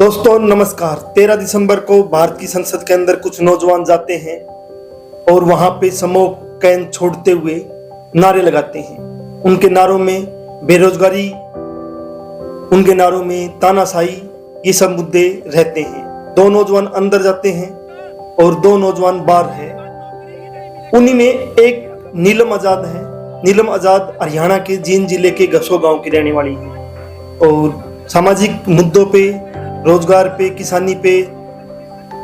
दोस्तों नमस्कार। 13 दिसंबर को भारत की संसद के अंदर कुछ नौजवान जाते हैं और वहां पे स्मोक कैन छोड़ते हुए नारे लगाते हैं। उनके नारों में बेरोजगारी, उनके नारों में तानाशाही, ये सब मुद्दे रहते हैं। 2 नौजवान अंदर जाते हैं और 2 नौजवान बाहर हैं। उन्हीं में एक नीलम आजाद है। नीलम आजाद हरियाणा के जींद जिले के घसो गांव की रहने वाली है और सामाजिक मुद्दों पे, रोजगार पे, किसानी पे,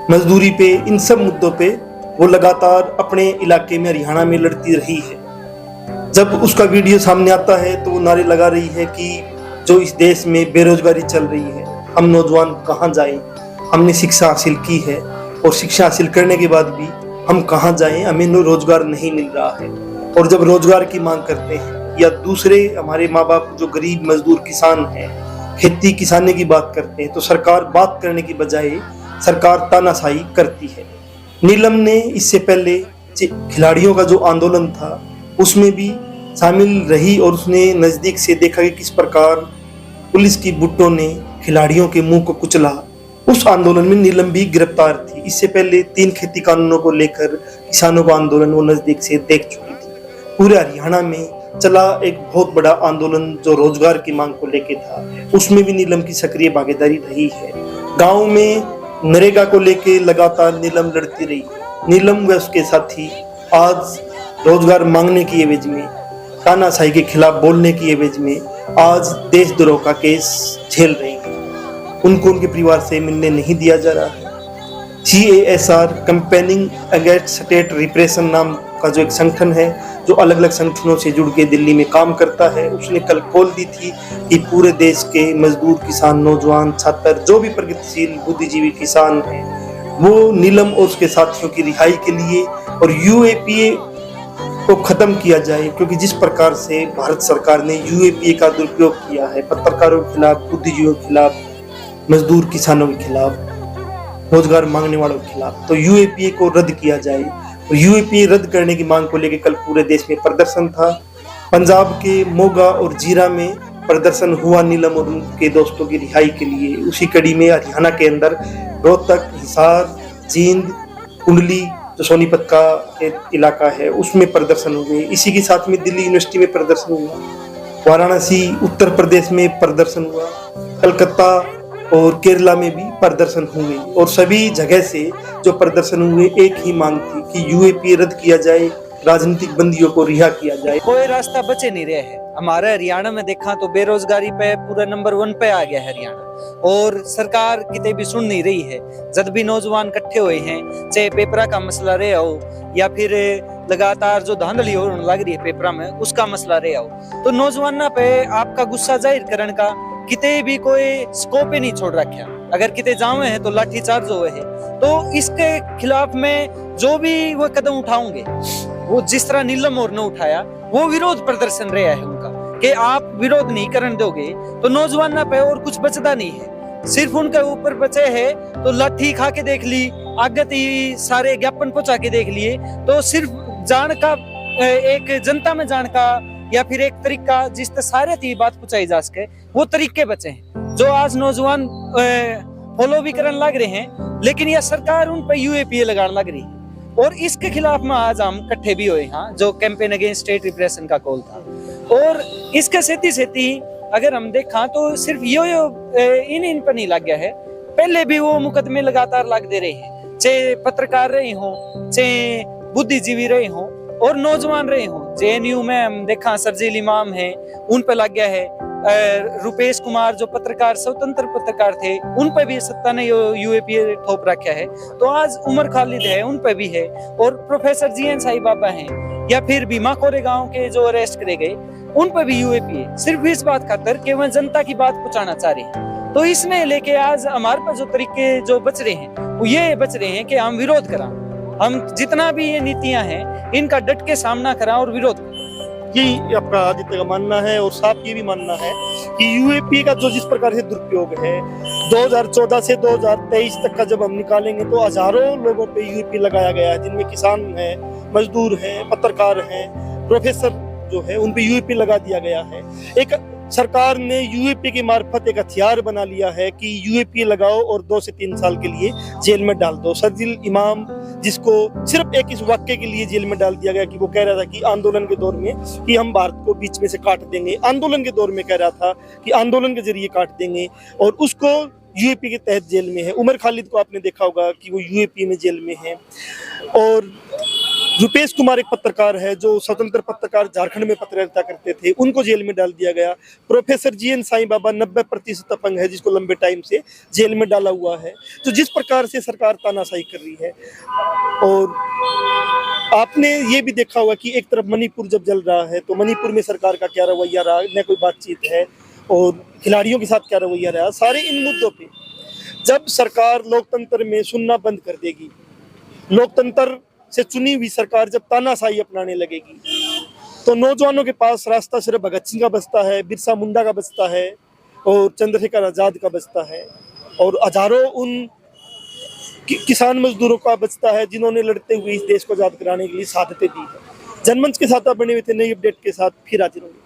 मजदूरी पे, इन सब मुद्दों पे वो लगातार अपने इलाके में हरियाणा में लड़ती रही है। जब उसका वीडियो सामने आता है तो वो नारे लगा रही है कि जो इस देश में बेरोजगारी चल रही है, हम नौजवान कहाँ जाएं? हमने शिक्षा हासिल की है और शिक्षा हासिल करने के बाद भी हम कहाँ जाएं? हमें रोजगार नहीं मिल रहा है। और जब रोजगार की मांग करते हैं या दूसरे हमारे माँ बाप जो गरीब मजदूर किसान हैं, खेती किसानी की बात करते हैं, तो सरकार बात करने की बजाय सरकार तानाशाही करती है। नीलम ने इससे पहले खिलाड़ियों का जो आंदोलन था उसमें भी शामिल रही और उसने नजदीक से देखा कि किस प्रकार पुलिस की बुट्टों ने खिलाड़ियों के मुंह को कुचला। उस आंदोलन में नीलम भी गिरफ्तार थी। इससे पहले 3 खेती कानूनों को लेकर किसानों का आंदोलन वो नजदीक से देख चुकी थी। पूरे हरियाणा में चला एक बहुत बड़ा आंदोलन जो रोजगार की मांग को लेके था, उसमें भी नीलम की सक्रिय भागीदारी रही है। गांव में नरेगा को लेके लगातार नीलम लड़ती रही। नीलम व उसके साथी आज रोजगार मांगने की एवज में, तानाशाही के खिलाफ बोलने की एवज में आज देशद्रोह का केस झेल रही हैं। उनको उनके परिवार से मिलने नहीं दिया जा रहा है। CASR campaigning against state repression नाम का जो एक संगठन है जो अलग अलग संगठनों से जुड़ के दिल्ली में काम करता है, उसने कल कॉल दी थी कि पूरे देश के मजदूर, किसान, नौजवान, छात्र, जो भी प्रगतिशील बुद्धिजीवी किसान हैं, वो नीलम और उसके साथियों की रिहाई के लिए और UAPA को खत्म किया जाए। क्योंकि जिस प्रकार से भारत सरकार ने UAPA का दुरुपयोग किया है पत्रकारों के खिलाफ, बुद्धिजीवियों के खिलाफ, मजदूर किसानों के खिलाफ, रोजगार मांगने वालों के खिलाफ, तो UAPA को रद्द किया जाए। और UAPA रद्द करने की मांग को लेकर कल पूरे देश में प्रदर्शन था। पंजाब के मोगा और जीरा में प्रदर्शन हुआ नीलम और उनके दोस्तों की रिहाई के लिए। उसी कड़ी में हरियाणा के अंदर रोहतक, हिसार, जींद, कुंडली जो सोनीपत का इलाका है उसमें प्रदर्शन हुए। इसी के साथ में दिल्ली यूनिवर्सिटी में प्रदर्शन हुआ, वाराणसी उत्तर प्रदेश में प्रदर्शन हुआ, कलकत्ता और केरला में भी प्रदर्शन हुए। और सभी जगह से जो प्रदर्शन हुए एक ही मांग थी कि UAPA रद्द किया जाए, राजनीतिक बंदियों को रिहा किया जाए। कोई रास्ता बचे नहीं रहे है। हमारे हरियाणा में देखा तो बेरोजगारी पे पूरा नंबर 1 पे आ गया है हरियाणा, और सरकार किते भी सुन नहीं रही है। जब भी नौजवान इकट्ठे हुए हैं, चाहे पेपरा का मसला रहे हो या फिर लगातार जो धांधली हो लग रही है पेपरा में उसका मसला रहे हो, तो नौजवाना पे आपका गुस्सा जाहिर करने का किते भी कोई स्कोप ही नहीं छोड़ रखा। अगर किते जावे हैं तो लाठीचार्ज हुए है। तो इसके खिलाफ में जो भी वो कदम उठाओगे, वो जिस तरह नीलम और ने उठाया, वो विरोध प्रदर्शन रहा है उनका कि आप विरोध नहीं करने दोगे तो नौजवान पे और कुछ बचता नहीं है। सिर्फ उनके ऊपर बचे है तो लाठी खा के देख ली, आगत ही सारे ज्ञापन पहुंचा के देख लिए, तो सिर्फ जान का एक जनता में जान का या फिर एक तरीका जिससे सारे थी बात पहुंचाई जा सके, वो तरीके बचे हैं जो आज नौजवान फॉलो भी करने लग रहे हैं। लेकिन यह सरकार उन पर UAPA लगाने लग रही है और इसके खिलाफ में आज हम इकट्ठे भी हुए यहाँ, जो कैंपेन अगेंस्ट स्टेट रिप्रेशन का कॉल था। और इसके सेती अगर हम देखा तो सिर्फ यो इन पर नहीं लग गया है, पहले भी वो मुकदमे लगातार लग दे रहे हैं, चाहे पत्रकार रहे हो, चाहे बुद्धिजीवी रहे हो और नौजवान रहे हो। JNU में हम देखा सरजील इमाम है, उन पे लग गया है। रुपेश कुमार जो पत्रकार, स्वतंत्र पत्रकार थे, उन पे भी सत्ता ने UAPA ठोप रखा है। तो आज उमर खालिद है, उन पे भी है, और प्रोफेसर GN साई बाबा हैं, या फिर भीमा कोरेगांव के जो अरेस्ट करे गए, उन पे भी UAPA, सिर्फ इस बात खातर कि वह जनता की बात पहुंचाना चाह रहे हैं। तो इसने लेके आज हमारे पास जो तरीके जो बच रहे हैं वो ये बच रहे हैं कि हम विरोध करा, हम जितना भी ये नीतियां हैं इनका डट के सामना करा और विरोध करा। ये आपका आदित्य का मानना है और साथ ये भी मानना है कि UAPA का जो जिस प्रकार से दुरुपयोग है 2014 से 2023 तक का जब हम निकालेंगे तो हजारों लोगों पे UAPA लगाया गया है, जिनमें किसान हैं, मजदूर हैं, पत्रकार हैं, प्रोफेसर जो है उन पे UAPA लगा दिया गया है। एक सरकार ने यूएपी के मार्फत एक हथियार बना लिया है कि यूएपी लगाओ और 2 से 3 साल के लिए जेल में डाल दो। शर्जील इमाम, जिसको सिर्फ एक इस वाक्य के लिए जेल में डाल दिया गया कि वो कह रहा था कि आंदोलन के दौर में कि हम भारत को बीच में से काट देंगे, आंदोलन के दौर में कह रहा था कि आंदोलन के जरिए काट देंगे, और उसको यूएपी के तहत जेल में है। उमर खालिद को आपने देखा होगा कि वो यूएपी में जेल में है। और रुपेश कुमार एक पत्रकार है जो स्वतंत्र पत्रकार झारखंड में पत्रकारिता करते थे, उनको जेल में डाल दिया गया। प्रोफेसर जीएन साईं बाबा 90% अपंग है, जिसको लंबे टाइम से जेल में डाला हुआ है। तो जिस प्रकार से सरकार तानाशाही कर रही है, और आपने ये भी देखा होगा कि एक तरफ मणिपुर जब जल रहा है तो मणिपुर में सरकार का क्या रवैया रहा, न कोई बातचीत है, और खिलाड़ियों के साथ क्या रवैया रहा। सारे इन मुद्दों पे जब सरकार लोकतंत्र में सुनना बंद कर देगी, लोकतंत्र से चुनी हुई सरकार जब तानाशाही अपनाने लगेगी, तो नौजवानों के पास रास्ता सिर्फ भगत सिंह का बचता है, बिरसा मुंडा का बचता है, और चंद्रशेखर आजाद का बचता है, और हजारों उन किसान मजदूरों का बचता है जिन्होंने लड़ते हुए इस देश को आजाद कराने के लिए शहादतें दी है। जनमंच के साथ आप बने हुए थे नई अपडेट के साथ, फिर हाजिर होंगे।